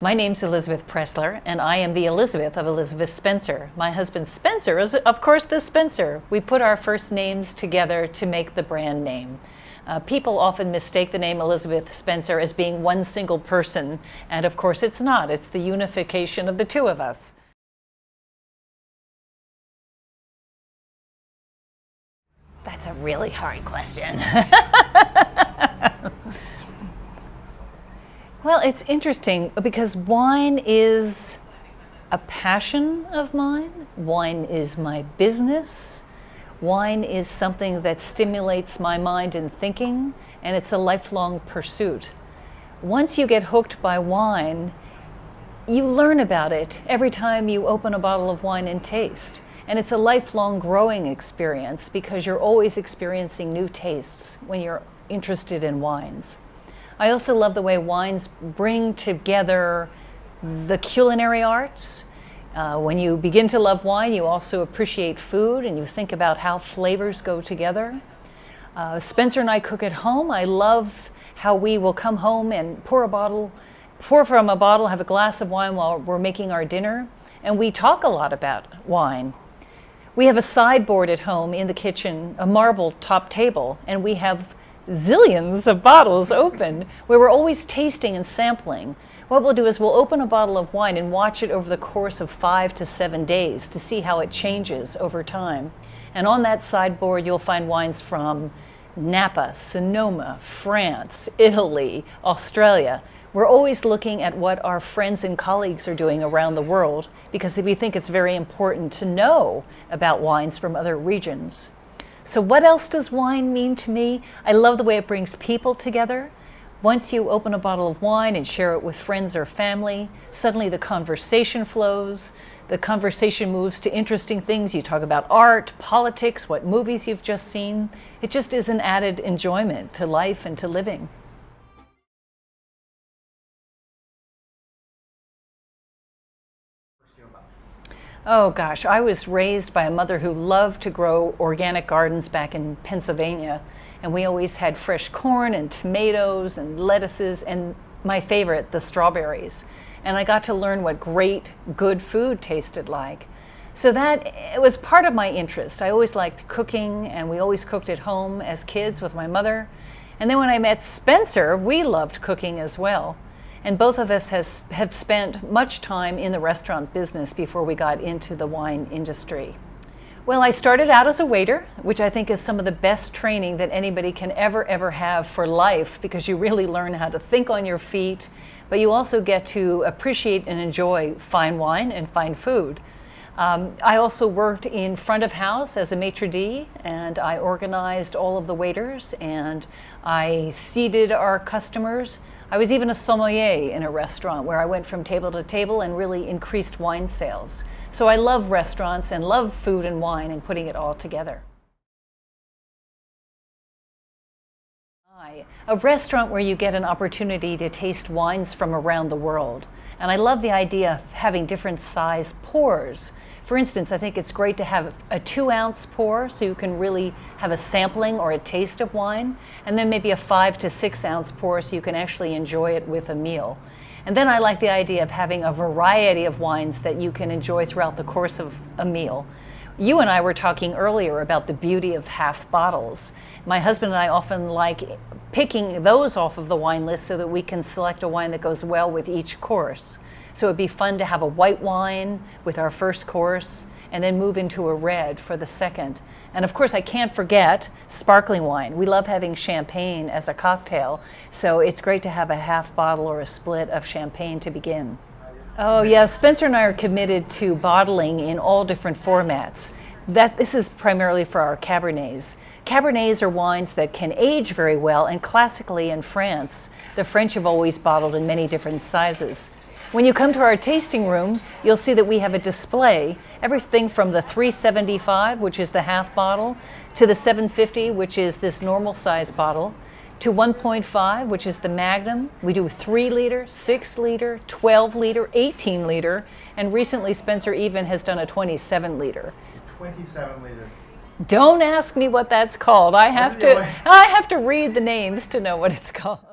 My name's Elizabeth Pressler, and I am the Elizabeth of Elizabeth Spencer. My husband Spencer is, of course, the Spencer. We put our first names together to make the brand name. People often mistake the name Elizabeth Spencer as being one single person, and of course it's not. It's the unification of the two of us. That's a really hard question. Well, it's interesting because wine is a passion of mine. Wine is my business. Wine is something that stimulates my mind and thinking, and it's a lifelong pursuit. Once you get hooked by wine, you learn about it every time you open a bottle of wine and taste. And it's a lifelong growing experience because you're always experiencing new tastes when you're interested in wines. I also love the way wines bring together the culinary arts. When you begin to love wine, you also appreciate food and you think about how flavors go together. Spencer and I cook at home. I love how we will come home and pour from a bottle, have a glass of wine while we're making our dinner, and we talk a lot about wine. We have a sideboard at home in the kitchen, a marble top table, and we have zillions of bottles open where we're always tasting and sampling. What we'll do is we'll open a bottle of wine and watch it over the course of 5 to 7 days to see how it changes over time. And on that sideboard you'll find wines from Napa, Sonoma, France, Italy, Australia. We're always looking at what our friends and colleagues are doing around the world because we think it's very important to know about wines from other regions. So what else does wine mean to me? I love the way it brings people together. Once you open a bottle of wine and share it with friends or family, suddenly the conversation flows. The conversation moves to interesting things. You talk about art, politics, what movies you've just seen. It just is an added enjoyment to life and to living. Oh gosh, I was raised by a mother who loved to grow organic gardens back in Pennsylvania, and we always had fresh corn and tomatoes and lettuces, and my favorite, the strawberries. And I got to learn what great, good food tasted like. So that it was part of my interest. I always liked cooking, and we always cooked at home as kids with my mother. And then when I met Spencer, we loved cooking as well. And both of us have spent much time in the restaurant business before we got into the wine industry. Well, I started out as a waiter, which I think is some of the best training that anybody can ever have for life, because you really learn how to think on your feet, but you also get to appreciate and enjoy fine wine and fine food. I also worked in front of house as a maitre d', and I organized all of the waiters, and I seated our customers. I was even a sommelier in a restaurant where I went from table to table and really increased wine sales. So I love restaurants and love food and wine and putting it all together. A restaurant where you get an opportunity to taste wines from around the world. And I love the idea of having different size pours. For instance, I think it's great to have a 2-ounce pour so you can really have a sampling or a taste of wine, and then maybe a 5 to 6 ounce pour so you can actually enjoy it with a meal. And then I like the idea of having a variety of wines that you can enjoy throughout the course of a meal. You and I were talking earlier about the beauty of half bottles. My husband and I often like picking those off of the wine list so that we can select a wine that goes well with each course. So it'd be fun to have a white wine with our first course and then move into a red for the second. And of course I can't forget sparkling wine. We love having champagne as a cocktail, so it's great to have a half bottle or a split of champagne to begin. Oh yeah, Spencer and I are committed to bottling in all different formats. This is primarily for our Cabernets. Cabernets are wines that can age very well, and classically in France, the French have always bottled in many different sizes. When you come to our tasting room, you'll see that we have a display, everything from the 375, which is the half bottle, to the 750, which is this normal size bottle, to 1.5, which is the Magnum. We do 3 liter, 6 liter, 12 liter, 18 liter, and recently Spencer even has done a 27 liter. 27 liter. Don't ask me what that's called. I have to read the names to know what it's called.